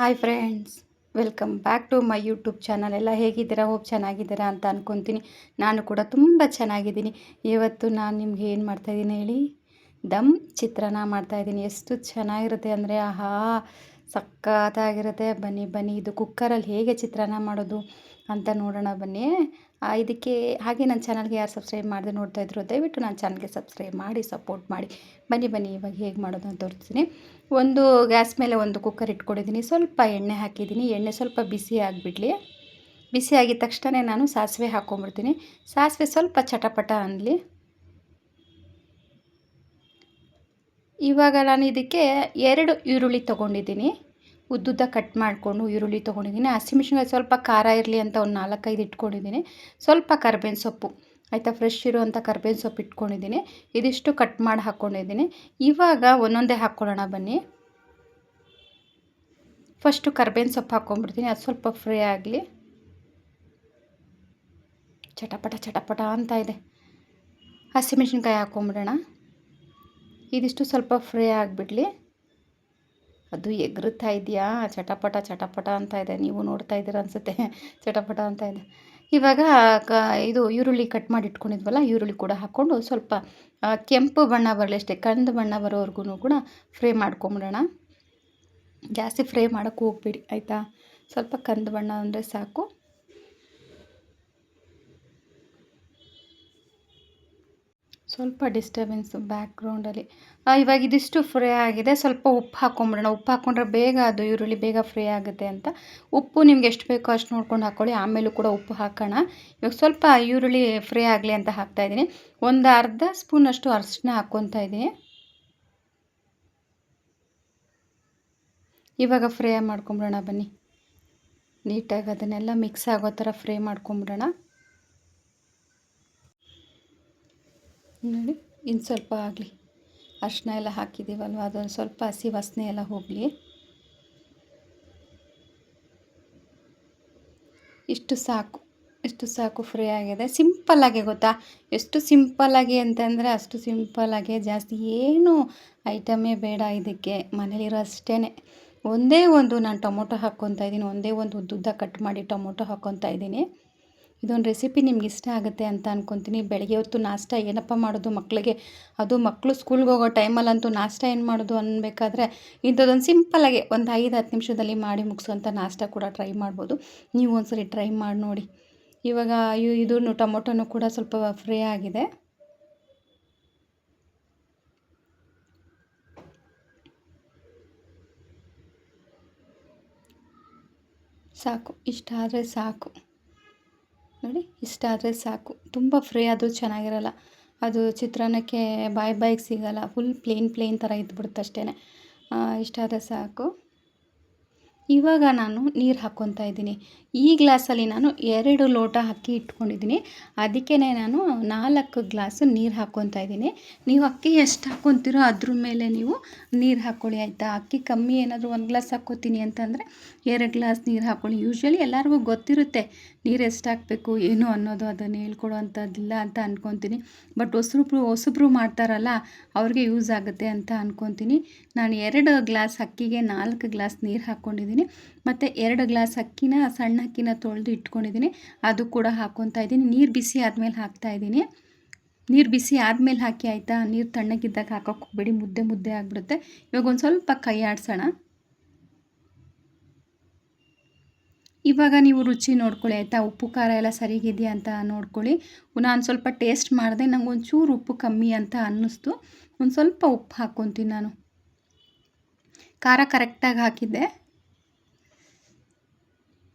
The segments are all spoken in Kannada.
Hi friends, welcome back to my YouTube channel. ಎಲ್ಲ ಹೇಗಿದ್ದೀರಾ? ಹೋಪ್ ಚೆನ್ನಾಗಿದ್ದೀರಾ ಅಂತ ಅಂದ್ಕೊತೀನಿ. ನಾನು ಕೂಡ ತುಂಬ ಚೆನ್ನಾಗಿದ್ದೀನಿ. ಇವತ್ತು ನಾನು ನಿಮ್ಗೆ ಏನು ಮಾಡ್ತಾಯಿದ್ದೀನಿ ಹೇಳಿ, ದಮ್ ಚಿತ್ರಾನ್ನ ಮಾಡ್ತಾಯಿದ್ದೀನಿ. ಎಷ್ಟು ಚೆನ್ನಾಗಿರುತ್ತೆ ಅಂದರೆ ಆಹಾ, ಸಖತ್ತಾಗಿರುತ್ತೆ. ಬನ್ನಿ ಬನ್ನಿ, ಇದು ಕುಕ್ಕರಲ್ಲಿ ಹೇಗೆ ಚಿತ್ರಾನ್ನ ಮಾಡೋದು ಅಂತ ನೋಡೋಣ ಬನ್ನಿ. ಇದಕ್ಕೆ ಹಾಗೆ ನನ್ನ ಚಾನಲ್ಗೆ ಯಾರು ಸಬ್ಸ್ಕ್ರೈಬ್ ಮಾಡದೆ ನೋಡ್ತಾ ಇದ್ರು ದಯವಿಟ್ಟು ನನ್ನ ಚಾನಲ್ಗೆ ಸಬ್ಸ್ಕ್ರೈಬ್ ಮಾಡಿ ಸಪೋರ್ಟ್ ಮಾಡಿ. ಬನ್ನಿ ಬನ್ನಿ, ಇವಾಗ ಹೇಗೆ ಮಾಡೋದು ಅಂತ ತೋರಿಸ್ತೀನಿ. ಒಂದು ಗ್ಯಾಸ್ ಮೇಲೆ ಒಂದು ಕುಕ್ಕರ್ ಇಟ್ಕೊಂಡಿದ್ದೀನಿ. ಸ್ವಲ್ಪ ಎಣ್ಣೆ ಹಾಕಿದ್ದೀನಿ. ಎಣ್ಣೆ ಸ್ವಲ್ಪ ಬಿಸಿ ಆಗಿಬಿಡಲಿ. ಬಿಸಿ ಆಗಿದ ತಕ್ಷಣ ನಾನು ಸಾಸಿವೆ ಹಾಕ್ಕೊಂಬಿಡ್ತೀನಿ. ಸಾಸಿವೆ ಸ್ವಲ್ಪ ಚಟಪಟ ಅನ್ನಲಿ. ಇವಾಗ ನಾನು ಇದಕ್ಕೆ 2 ಈರುಳ್ಳಿ ತೊಗೊಂಡಿದ್ದೀನಿ. ಉದ್ದುದ್ದ ಕಟ್ ಮಾಡಿಕೊಂಡು ಈರುಳ್ಳಿ ತೊಗೊಂಡಿದ್ದೀನಿ. ಹಸಿಮೆಣ್ಸಿನ್ಕಾಯಿ ಸ್ವಲ್ಪ ಖಾರ ಇರಲಿ ಅಂತ ಒಂದು 4-5 ಇಟ್ಕೊಂಡಿದ್ದೀನಿ. ಸ್ವಲ್ಪ ಕರ್ಬೇವಿನ ಸೊಪ್ಪು, ಆಯಿತಾ, ಫ್ರೆಶ್ ಇರುವಂಥ ಕರ್ಬೇವಿನ ಸೊಪ್ಪು ಇಟ್ಕೊಂಡಿದ್ದೀನಿ. ಇದಿಷ್ಟು ಕಟ್ ಮಾಡಿ ಹಾಕ್ಕೊಂಡಿದ್ದೀನಿ. ಇವಾಗ ಒಂದೊಂದೇ ಹಾಕ್ಕೊಳ್ಳೋಣ ಬನ್ನಿ. ಫಸ್ಟು ಕರ್ಬೇವಿನ ಸೊಪ್ಪು ಹಾಕ್ಕೊಂಬಿಡ್ತೀನಿ. ಅದು ಸ್ವಲ್ಪ ಫ್ರೈ ಆಗಲಿ. ಚಟಪಟ ಚಟಪಟ ಅಂತ ಇದೆ. ಹಸಿಮೆಣ್ಸಿನ್ಕಾಯಿ ಹಾಕ್ಕೊಂಬಿಡೋಣ. ಇದಿಷ್ಟು ಸ್ವಲ್ಪ ಫ್ರೈ ಆಗಿಬಿಡಲಿ. ಅದು ಎಗರುತ್ತಾ ಇದೆಯಾ, ಚಟಪಟ ಚಟಪಟ ಅಂತ ಇದೆ. ನೀವು ನೋಡ್ತಾ ಇದ್ದೀರ ಅನಿಸುತ್ತೆ, ಚಟಪಟ ಅಂತ ಇದೆ. ಇವಾಗ ಇದು ಈರುಳ್ಳಿ ಕಟ್ ಮಾಡಿ ಇಟ್ಕೊಂಡಿದ್ವಲ್ಲ, ಈರುಳ್ಳಿ ಕೂಡ ಹಾಕ್ಕೊಂಡು ಸ್ವಲ್ಪ ಕೆಂಪು ಬಣ್ಣ ಬರಲಿ ಅಷ್ಟೇ, ಕಂದು ಬಣ್ಣ ಬರೋವರೆಗೂ ಕೂಡ ಫ್ರೈ ಮಾಡ್ಕೊಂಬಿಡೋಣ. ಜಾಸ್ತಿ ಫ್ರೈ ಮಾಡೋಕ್ಕೆ ಹೋಗ್ಬೇಡಿ, ಆಯಿತಾ. ಸ್ವಲ್ಪ ಕಂದು ಬಣ್ಣ ಅಂದರೆ ಸಾಕು. ಸ್ವಲ್ಪ ಡಿಸ್ಟರ್ಬೆನ್ಸು ಬ್ಯಾಕ್ಗ್ರೌಂಡಲ್ಲಿ. ಇವಾಗ ಇದಿಷ್ಟು ಫ್ರೈ ಆಗಿದೆ. ಸ್ವಲ್ಪ ಉಪ್ಪು ಹಾಕ್ಕೊಂಬಿಡೋಣ. ಉಪ್ಪು ಹಾಕ್ಕೊಂಡ್ರೆ ಬೇಗ ಅದು ಈರುಳ್ಳಿ ಬೇಗ ಫ್ರೈ ಆಗುತ್ತೆ ಅಂತ. ಉಪ್ಪು ನಿಮ್ಗೆ ಎಷ್ಟು ಬೇಕೋ ಅಷ್ಟು ನೋಡ್ಕೊಂಡು ಹಾಕ್ಕೊಳ್ಳಿ. ಆಮೇಲೂ ಕೂಡ ಉಪ್ಪು ಹಾಕೋಣ. ಇವಾಗ ಸ್ವಲ್ಪ ಈರುಳ್ಳಿ ಫ್ರೈ ಆಗಲಿ ಅಂತ ಹಾಕ್ತಾಯಿದ್ದೀನಿ. ಒಂದು ಅರ್ಧ ಸ್ಪೂನಷ್ಟು ಅರಿಶಿನ ಹಾಕ್ಕೊತಾ ಇದ್ದೀನಿ. ಇವಾಗ ಫ್ರೈ ಮಾಡ್ಕೊಂಬಿಡೋಣ ಬನ್ನಿ. ನೀಟಾಗಿ ಅದನ್ನೆಲ್ಲ ಮಿಕ್ಸ್ ಆಗೋ ಥರ ಫ್ರೈ ಮಾಡ್ಕೊಂಬಿಡೋಣ. ನೋಡಿ, ಇನ್ನು ಸ್ವಲ್ಪ ಆಗಲಿ. ಅರಿಶಿನ ಎಲ್ಲ ಹಾಕಿದ್ದೀವಲ್ವ, ಅದೊಂದು ಸ್ವಲ್ಪ ಹಸಿ ವಾಸನೆ ಎಲ್ಲ ಹೋಗಲಿ. ಇಷ್ಟು ಸಾಕು ಫ್ರೈ ಆಗಿದೆ. ಸಿಂಪಲ್ಲಾಗೆ ಗೊತ್ತಾ, ಎಷ್ಟು ಸಿಂಪಲ್ಲಾಗಿ ಅಂತಂದರೆ ಅಷ್ಟು ಸಿಂಪಲ್ಲಾಗೆ. ಜಾಸ್ತಿ ಏನು ಐಟಮೇ ಬೇಡ ಇದಕ್ಕೆ. ಮನೇಲಿರೋ ಅಷ್ಟೇ ಒಂದೇ ಒಂದು ನಾನು ಟೊಮೊಟೊ ಹಾಕ್ಕೊತಾ ಇದ್ದೀನಿ. ಒಂದೇ ಒಂದು ಉದ್ದುದ್ದ ಕಟ್ ಮಾಡಿ ಟೊಮೊಟೊ ಹಾಕ್ಕೊತಾ ಇದ್ದೀನಿ. ಇದೊಂದು ರೆಸಿಪಿ ನಿಮ್ಗೆ ಇಷ್ಟ ಆಗುತ್ತೆ ಅಂತ ಅಂದ್ಕೊತೀನಿ. ಬೆಳಗ್ಗೆ ಹೊತ್ತು ನಾಷ್ಟ ಏನಪ್ಪ ಮಾಡೋದು ಮಕ್ಕಳಿಗೆ, ಅದು ಮಕ್ಕಳು ಸ್ಕೂಲ್ಗೆ ಹೋಗೋ ಟೈಮಲ್ಲಂತೂ ನಾಷ್ಟ ಏನು ಮಾಡೋದು ಅನ್ಬೇಕಾದ್ರೆ ಇಂಥದ್ದೊಂದು ಸಿಂಪಲ್ಲಾಗಿ ಒಂದು 5-10 ನಿಮಿಷದಲ್ಲಿ ಮಾಡಿ ಮುಗಿಸೋಂಥ ನಾಷ್ಟ ಕೂಡ ಟ್ರೈ ಮಾಡ್ಬೋದು. ನೀವು ಒಂದ್ಸರಿ ಟ್ರೈ ಮಾಡಿ ನೋಡಿ. ಇವಾಗ ಇದು ಟೊಮೊಟೊನೂ ಕೂಡ ಸ್ವಲ್ಪ ಫ್ರೈ ಆಗಿದೆ. ಸಾಕು, ಇಷ್ಟಾದರೆ ಸಾಕು. ನೋಡಿ, ಇಷ್ಟಾದರೆ ಸಾಕು. ತುಂಬ ಫ್ರೈ ಆದರೂ ಚೆನ್ನಾಗಿರಲ್ಲ. ಅದು ಚಿತ್ರಾನ್ನಕ್ಕೆ ಬಾಯಿಗೆ ಸಿಗಲ್ಲ. ಫುಲ್ ಪ್ಲೇನ್ ಥರ ಇದ್ಬಿಡುತ್ತೆ ಅಷ್ಟೇ. ಇಷ್ಟಾದರೆ ಸಾಕು. ಇವಾಗ ನಾನು ನೀರು ಹಾಕ್ಕೊತಾ ಇದ್ದೀನಿ. ಈ ಗ್ಲಾಸಲ್ಲಿ ನಾನು 2 ಲೋಟ ಅಕ್ಕಿ ಇಟ್ಕೊಂಡಿದ್ದೀನಿ. ಅದಕ್ಕೇ ನಾನು 4 ಗ್ಲಾಸು ನೀರು ಹಾಕ್ಕೊತಾ ಇದ್ದೀನಿ. ನೀವು ಅಕ್ಕಿ ಎಷ್ಟು ಹಾಕ್ಕೊತೀರೋ ಅದ್ರ ಮೇಲೆ ನೀವು ನೀರು ಹಾಕ್ಕೊಳ್ಳಿ, ಆಯಿತಾ. ಅಕ್ಕಿ ಕಮ್ಮಿ ಏನಾದರೂ 1 ಗ್ಲಾಸ್ ಹಾಕ್ಕೊತೀನಿ ಅಂತಂದರೆ 2 ಗ್ಲಾಸ್ ನೀರು ಹಾಕ್ಕೊಳ್ಳಿ. ಯೂಶ್ವಲಿ ಎಲ್ಲರಿಗೂ ಗೊತ್ತಿರುತ್ತೆ ನೀರು ಎಷ್ಟು ಹಾಕಬೇಕು ಏನು ಅನ್ನೋದು. ಅದನ್ನು ಹೇಳ್ಕೊಡೋ ಅಂಥದ್ದಿಲ್ಲ ಅಂತ ಅಂದ್ಕೊತೀನಿ. ಬಟ್ ಹೊಸಬ್ರು ಮಾಡ್ತಾರಲ್ಲ, ಅವ್ರಿಗೆ ಯೂಸ್ ಆಗುತ್ತೆ ಅಂತ ಅಂದ್ಕೊತೀನಿ. ನಾನು 2 ಗ್ಲಾಸ್ ಅಕ್ಕಿಗೆ 4 ಗ್ಲಾಸ್ ನೀರು ಹಾಕ್ಕೊಂಡಿದ್ದೀನಿ. ಮತ್ತು 2 ಗ್ಲಾಸ್ ಅಕ್ಕಿನ ಸಣ್ಣ ಅಕ್ಕಿನ ತೊಳೆದು ಇಟ್ಕೊಂಡಿದ್ದೀನಿ. ಅದು ಕೂಡ ಹಾಕ್ಕೊತಾ ಇದ್ದೀನಿ. ನೀರು ಬಿಸಿ ಆದಮೇಲೆ ಹಾಕ್ತಾಯಿದ್ದೀನಿ. ನೀರು ಬಿಸಿ ಆದಮೇಲೆ ಹಾಕಿ, ಆಯಿತಾ. ನೀರು ತಣ್ಣಗಿದ್ದಾಗ ಹಾಕೋಕ್ಕೆ ಹೋಗಬೇಡಿ, ಮುದ್ದೆ ಆಗಿಬಿಡುತ್ತೆ. ಇವಾಗ ಒಂದು ಸ್ವಲ್ಪ ಕೈ ಆಡಿಸೋಣ. ಇವಾಗ ನೀವು ರುಚಿ ನೋಡ್ಕೊಳ್ಳಿ, ಆಯಿತಾ. ಉಪ್ಪು ಖಾರ ಎಲ್ಲ ಸರಿಗಿದೆಯಾ ಅಂತ ನೋಡ್ಕೊಳ್ಳಿ. ನಾನು ಸ್ವಲ್ಪ ಟೇಸ್ಟ್ ಮಾಡಿದೆ, ನಂಗೆ ಒಂಚೂರು ಉಪ್ಪು ಕಮ್ಮಿ ಅಂತ ಅನ್ನಿಸ್ತು. ಒಂದು ಸ್ವಲ್ಪ ಉಪ್ಪು ಹಾಕ್ಕೊತೀನಿ ನಾನು. ಖಾರ ಕರೆಕ್ಟಾಗಿ ಹಾಕಿದ್ದೆ.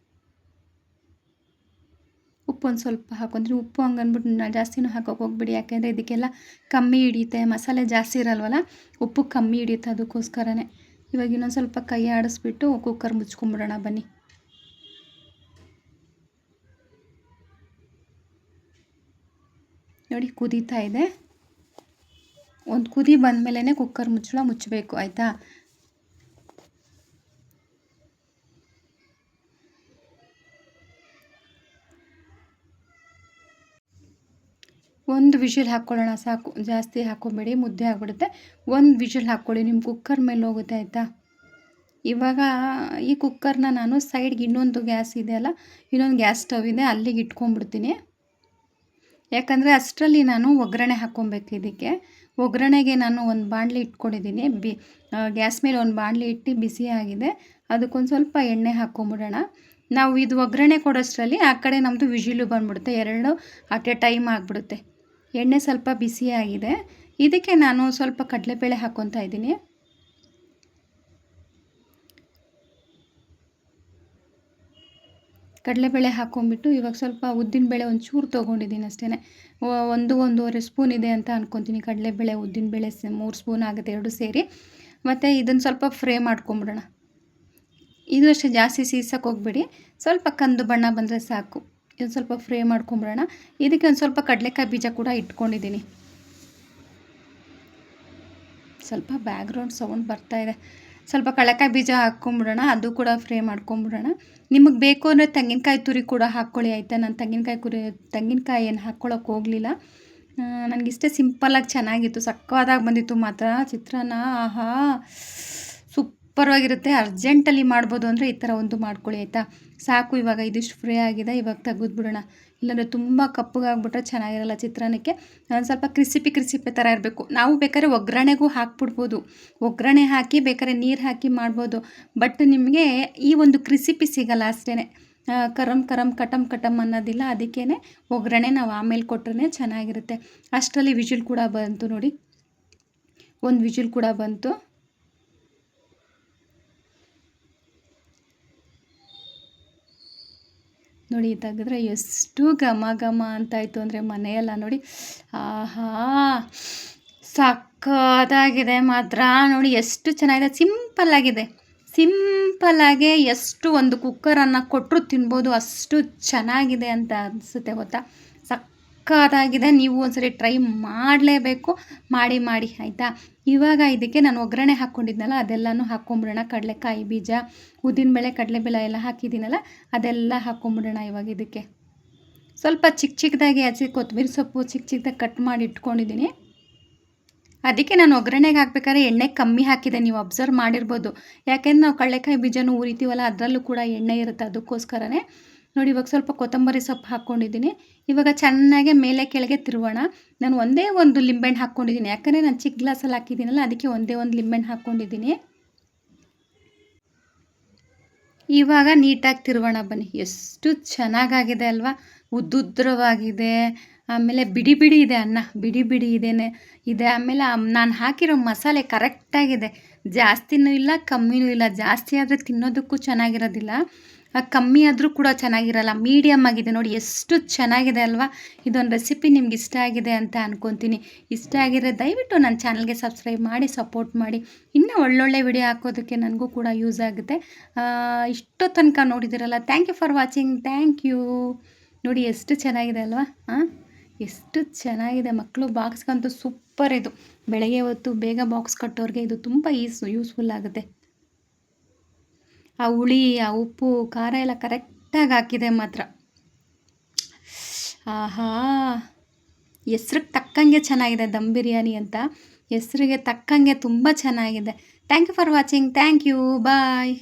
ಉಪ್ಪು ಒಂದು ಸ್ವಲ್ಪ ಹಾಕ್ಕೊಂತೀನಿ. ಉಪ್ಪು ಹಂಗನ್ಬಿಟ್ಟು ಜಾಸ್ತಿನೂ ಹಾಕೋಕೆ ಹೋಗ್ಬಿಡಿ, ಯಾಕೆಂದರೆ ಇದಕ್ಕೆಲ್ಲ ಕಮ್ಮಿ ಹಿಡಿಯುತ್ತೆ. ಮಸಾಲೆ ಜಾಸ್ತಿ ಇರಲ್ವಲ್ಲ, ಉಪ್ಪು ಕಮ್ಮಿ ಹಿಡಿಯುತ್ತೆ, ಅದಕ್ಕೋಸ್ಕರನೇ. ಇವಾಗ ಇನ್ನೊಂದು ಸ್ವಲ್ಪ ಕೈ ಆಡಿಸ್ಬಿಟ್ಟು ಕುಕ್ಕರ್ ಮುಚ್ಕೊಂಬಿಡೋಣ ಬನ್ನಿ. ನೋಡಿ, ಕುದೀತಾ ಇದೆ. ಒಂದು ಕುದಿ ಬಂದಮೇಲೆ ಕುಕ್ಕರ್ ಮುಚ್ಚಬೇಕು, ಆಯಿತಾ. ಒಂದು ವಿಷಲ್ ಹಾಕ್ಕೊಳ್ಳೋಣ ಸಾಕು, ಜಾಸ್ತಿ ಹಾಕ್ಕೊಬೇಡಿ, ಮುದ್ದೆ ಆಗಿಬಿಡುತ್ತೆ. ಒಂದು ವಿಷಲ್ ಹಾಕ್ಕೊಳ್ಳಿ, ನಿಮ್ಮ ಕುಕ್ಕರ್ ಮೇಲೆ ಹೋಗುತ್ತೆ, ಆಯಿತಾ. ಇವಾಗ ಈ ಕುಕ್ಕರ್ನ ನಾನು ಸೈಡ್ಗೆ ಇನ್ನೊಂದು ಗ್ಯಾಸ್ ಇದೆ ಅಲ್ಲ, ಇನ್ನೊಂದು ಗ್ಯಾಸ್ ಸ್ಟವ್ ಇದೆ, ಅಲ್ಲಿಗೆ ಇಟ್ಕೊಂಡ್ಬಿಡ್ತೀನಿ. ಯಾಕಂದರೆ ಅಷ್ಟರಲ್ಲಿ ನಾನು ಒಗ್ಗರಣೆ ಹಾಕ್ಕೊಬೇಕು. ಇದಕ್ಕೆ ಒಗ್ಗರಣೆಗೆ ನಾನು ಒಂದು ಬಾಣಲಿ ಇಟ್ಕೊಂಡಿದ್ದೀನಿ. ಗ್ಯಾಸ್ ಮೇಲೆ ಒಂದು ಬಾಣಲಿ ಇಟ್ಟು ಬಿಸಿ ಆಗಿದೆ, ಅದಕ್ಕೊಂದು ಸ್ವಲ್ಪ ಎಣ್ಣೆ ಹಾಕ್ಕೊಂಬಿಡೋಣ. ನಾವು ಇದು ಒಗ್ಗರಣೆ ಕೊಡೋಷ್ಟರಲ್ಲಿ ಆ ಕಡೆ ನಮ್ಮದು ವಿಜಿಲು ಬಂದ್ಬಿಡುತ್ತೆ, ಎರಡು ಅಟ್ ಎ ಟೈಮ್ ಆಗಿಬಿಡುತ್ತೆ. ಎಣ್ಣೆ ಸ್ವಲ್ಪ ಬಿಸಿಯಾಗಿದೆ, ಇದಕ್ಕೆ ನಾನು ಸ್ವಲ್ಪ ಕಡಲೆಬೇಳೆ ಹಾಕ್ಕೊತಾ ಇದ್ದೀನಿ. ಕಡಲೆಬೇಳೆ ಹಾಕ್ಕೊಂಬಿಟ್ಟು ಇವಾಗ ಸ್ವಲ್ಪ ಉದ್ದಿನಬೇಳೆ ಒಂಚೂರು ತೊಗೊಂಡಿದ್ದೀನಿ ಅಷ್ಟೇ. ಒಂದೂವರೆ ಸ್ಪೂನ್ ಇದೆ ಅಂತ ಅಂದ್ಕೊತೀನಿ. ಕಡಲೆಬೇಳೆ ಉದ್ದಿನಬೇಳೆ 3 ಸ್ಪೂನ್ ಆಗುತ್ತೆ ಎರಡು ಸೇರಿ. ಮತ್ತು ಇದನ್ನು ಸ್ವಲ್ಪ ಫ್ರೈ ಮಾಡ್ಕೊಂಬಿಡೋಣ. ಇದು ಅಷ್ಟೇ, ಜಾಸ್ತಿ ಸೀಸಕ್ಕೆ ಹೋಗ್ಬೇಡಿ, ಸ್ವಲ್ಪ ಕಂದು ಬಣ್ಣ ಬಂದರೆ ಸಾಕು. ಇದನ್ನು ಸ್ವಲ್ಪ ಫ್ರೈ ಮಾಡ್ಕೊಂಬಿಡೋಣ. ಇದಕ್ಕೆ ಒಂದು ಸ್ವಲ್ಪ ಕಡಲೆಕಾಯಿ ಬೀಜ ಕೂಡ ಇಟ್ಕೊಂಡಿದ್ದೀನಿ. ಸ್ವಲ್ಪ ಬ್ಯಾಕ್ಗ್ರೌಂಡ್ ಸೌಂಡ್ ಬರ್ತಾಯಿದೆ. ಸ್ವಲ್ಪ ಕಡಲೆಕಾಯಿ ಬೀಜ ಹಾಕ್ಕೊಂಬಿಡೋಣ, ಅದು ಕೂಡ ಫ್ರೈ ಮಾಡ್ಕೊಂಬಿಡೋಣ. ನಿಮಗೆ ಬೇಕು ಅಂದರೆ ತೆಂಗಿನಕಾಯಿ ತುರಿ ಕೂಡ ಹಾಕ್ಕೊಳ್ಳಿ, ಆಯಿತಾ. ನಾನು ತೆಂಗಿನಕಾಯಿ ಏನು ಹಾಕ್ಕೊಳ್ಳೋಕೆ ಹೋಗಲಿಲ್ಲ. ನನಗಿಷ್ಟೇ ಸಿಂಪಲ್ಲಾಗಿ ಚೆನ್ನಾಗಿತ್ತು, ಸಕ್ಕತ್ತಾಗಿ ಬಂದಿತ್ತು ಮಾತ್ರ ಚಿತ್ರಾನ್ನ. ಆಹಾ, ಸೂಪರ್ವಾಗಿರುತ್ತೆ. ಅರ್ಜೆಂಟಲ್ಲಿ ಮಾಡ್ಬೋದು ಅಂದರೆ ಈ ಥರ ಒಂದು ಮಾಡ್ಕೊಳ್ಳಿ, ಆಯಿತಾ. ಸಾಕು, ಇವಾಗ ಇದಿಷ್ಟು ಫ್ರೈ ಆಗಿದೆ, ಇವಾಗ ತೆಗೆದ್ಬಿಡೋಣ. ಇಲ್ಲಾಂದರೆ ತುಂಬ ಕಪ್ಪಗಾಗ್ಬಿಟ್ರೆ ಚೆನ್ನಾಗಿರಲ್ಲ ಚಿತ್ರಾನ್ನಕ್ಕೆ. ಸ್ವಲ್ಪ ಕ್ರಿಸಿಪಿ ಥರ ಇರಬೇಕು. ನಾವು ಬೇಕಾದ್ರೆ ಒಗ್ಗರಣೆಗೂ ಹಾಕ್ಬಿಡ್ಬೋದು, ಒಗ್ಗರಣೆ ಹಾಕಿ ಬೇಕಾದ್ರೆ ನೀರು ಹಾಕಿ ಮಾಡ್ಬೋದು. ಬಟ್ ನಿಮಗೆ ಈ ಒಂದು ಕ್ರಿಸಿಪಿ ಸಿಗಲ್ಲ ಅಷ್ಟೇ. ಕರಮ್ ಕಟಮ್ ಅನ್ನೋದಿಲ್ಲ. ಅದಕ್ಕೇ ಒಗ್ಗರಣೆ ನಾವು ಆಮೇಲೆ ಕೊಟ್ಟರೆ ಚೆನ್ನಾಗಿರುತ್ತೆ. ಅಷ್ಟರಲ್ಲಿ ವಿಜಿಲ್ ಕೂಡ ಬಂತು ನೋಡಿ, ಒಂದು ವಿಜಿಲ್ ಕೂಡ ಬಂತು. ನೋಡಿ, ತೆಗೆದ್ರೆ ಎಷ್ಟು ಘಮ ಘಮ ಅಂತಾಯಿತು ಅಂದರೆ ಮನೆಯೆಲ್ಲ ನೋಡಿ. ಆಹಾ, ಸಕ್ಕತ್ತಾಗಿದೆ ಮಾತ್ರ. ನೋಡಿ ಎಷ್ಟು ಚೆನ್ನಾಗಿದೆ, ಸಿಂಪಲ್ಲಾಗೆ ಎಷ್ಟು ಒಂದು ಕುಕ್ಕರನ್ನು ಕೊಟ್ಟರು ತಿನ್ಬೋದು, ಅಷ್ಟು ಚೆನ್ನಾಗಿದೆ ಅಂತ ಅನಿಸುತ್ತೆ ಗೊತ್ತಾ. ಸಕ್ಕತ್ತಾಗಿದೆ. ನೀವು ಒಂದ್ಸರಿ ಟ್ರೈ ಮಾಡಲೇಬೇಕು, ಮಾಡಿ ಆಯಿತಾ. ಇವಾಗ ಇದಕ್ಕೆ ನಾನು ಒಗ್ಗರಣೆ ಹಾಕ್ಕೊಂಡಿದ್ನಲ್ಲ ಅದೆಲ್ಲನೂ ಹಾಕ್ಕೊಂಬಿಡೋಣ. ಕಡಲೆಕಾಯಿ ಬೀಜ, ಉದ್ದಿನಬೇಳೆ, ಕಡಲೆಬೇಳೆ ಎಲ್ಲ ಹಾಕಿದ್ದೀನಲ್ಲ ಅದೆಲ್ಲ ಹಾಕ್ಕೊಂಬಿಡೋಣ. ಇವಾಗ ಇದಕ್ಕೆ ಸ್ವಲ್ಪ ಚಿಕ್ಕದಾಗಿ ಹಸಿ ಕೊತ್ತಂಬರಿ ಸೊಪ್ಪು ಚಿಕ್ಕದಾಗಿ ಕಟ್ ಮಾಡಿ ಇಟ್ಕೊಂಡಿದ್ದೀನಿ. ಅದಕ್ಕೆ ನಾನು ಒಗ್ಗರಣೆಗೆ ಹಾಕ್ಬೇಕಾದ್ರೆ ಎಣ್ಣೆ ಕಮ್ಮಿ ಹಾಕಿದೆ, ನೀವು ಅಬ್ಸರ್ವ್ ಮಾಡಿರ್ಬೋದು. ಯಾಕೆಂದ್ರೆ ನಾವು ಕಡಲೆಕಾಯಿ ಬೀಜನೂ ಉರಿತೀವಲ್ಲ, ಅದರಲ್ಲೂ ಕೂಡ ಎಣ್ಣೆ ಇರುತ್ತೆ, ಅದಕ್ಕೋಸ್ಕರನೇ. ನೋಡಿ, ಇವಾಗ ಸ್ವಲ್ಪ ಕೊತ್ತಂಬರಿ ಸೊಪ್ಪು ಹಾಕ್ಕೊಂಡಿದ್ದೀನಿ. ಇವಾಗ ಚೆನ್ನಾಗಿ ಮೇಲೆ ಕೆಳಗೆ ತಿರುವೋಣ. ನಾನು ಒಂದೇ ಒಂದು ಲಿಂಬೆಹಣ್ಣು ಹಾಕ್ಕೊಂಡಿದ್ದೀನಿ, ಯಾಕಂದರೆ ನಾನು ಚಿಕ್ಕ ಗ್ಲಾಸಲ್ಲಿ ಹಾಕಿದ್ದೀನಲ್ಲ, ಅದಕ್ಕೆ ಒಂದೇ ಒಂದು ಲಿಂಬೆಹಣ್ಣು ಹಾಕ್ಕೊಂಡಿದ್ದೀನಿ. ಇವಾಗ ನೀಟಾಗಿ ತಿರುವೋಣ ಬನ್ನಿ. ಎಷ್ಟು ಚೆನ್ನಾಗಾಗಿದೆ ಅಲ್ವಾ, ಉದ್ದುದ್ರವಾಗಿದೆ. ಆಮೇಲೆ ಬಿಡಿ ಇದೆ, ಅನ್ನ ಬಿಡಿ ಇದೆ. ಆಮೇಲೆ ನಾನು ಹಾಕಿರೋ ಮಸಾಲೆ ಕರೆಕ್ಟಾಗಿದೆ, ಜಾಸ್ತಿನೂ ಇಲ್ಲ ಕಮ್ಮಿನೂ ಇಲ್ಲ. ಜಾಸ್ತಿ ಆದರೆ ತಿನ್ನೋದಕ್ಕೂ ಚೆನ್ನಾಗಿರೋದಿಲ್ಲ, ಕಮ್ಮಿ ಆದರೂ ಕೂಡ ಚೆನ್ನಾಗಿರಲ್ಲ, ಮೀಡಿಯಮ್ ಆಗಿದೆ. ನೋಡಿ ಎಷ್ಟು ಚೆನ್ನಾಗಿದೆ ಅಲ್ವಾ. ಇದೊಂದು ರೆಸಿಪಿ ನಿಮ್ಗೆ ಇಷ್ಟ ಆಗಿದೆ ಅಂತ ಅಂದ್ಕೊತೀನಿ. ಇಷ್ಟ ಆಗಿದ್ರೆ ದಯವಿಟ್ಟು ನನ್ನ ಚಾನಲ್ಗೆ ಸಬ್ಸ್ಕ್ರೈಬ್ ಮಾಡಿ ಸಪೋರ್ಟ್ ಮಾಡಿ. ಇನ್ನೂ ಒಳ್ಳೊಳ್ಳೆ ವಿಡಿಯೋ ಹಾಕೋದಕ್ಕೆ ನನಗೂ ಕೂಡ ಯೂಸ್ ಆಗುತ್ತೆ. ಇಷ್ಟೋ ತನಕ ನೋಡಿದಿರಲ್ಲ, thank you for watching. Thank you. ನೋಡಿ ಎಷ್ಟು ಚೆನ್ನಾಗಿದೆ ಅಲ್ವಾ. ಎಷ್ಟು ಚೆನ್ನಾಗಿದೆ. ಮಕ್ಕಳು ಬಾಕ್ಸ್ಗಂತೂ ಸೂಪರ್. ಇದು ಬೆಳಗ್ಗೆ ಹೊತ್ತು ಬೇಗ ಬಾಕ್ಸ್ ಕಟ್ಟೋರಿಗೆ ಇದು ತುಂಬ ಯೂಸ್ಫುಲ್ ಆಗುತ್ತೆ. ಆ ಹುಳಿ, ಆ ಉಪ್ಪು, ಖಾರ ಎಲ್ಲ ಕರೆಕ್ಟಾಗಿ ಹಾಕಿದೆ ಮಾತ್ರ. ಆಹಾ, ಹೆಸ್ರಿಗೆ ತಕ್ಕಂಗೆ ಚೆನ್ನಾಗಿದೆ. ದಮ್ ಬಿರಿಯಾನಿ ಅಂತ ಹೆಸ್ರಿಗೆ ತಕ್ಕಂಗೆ ತುಂಬ ಚೆನ್ನಾಗಿದೆ. Thank you for watching. Thank you. Bye.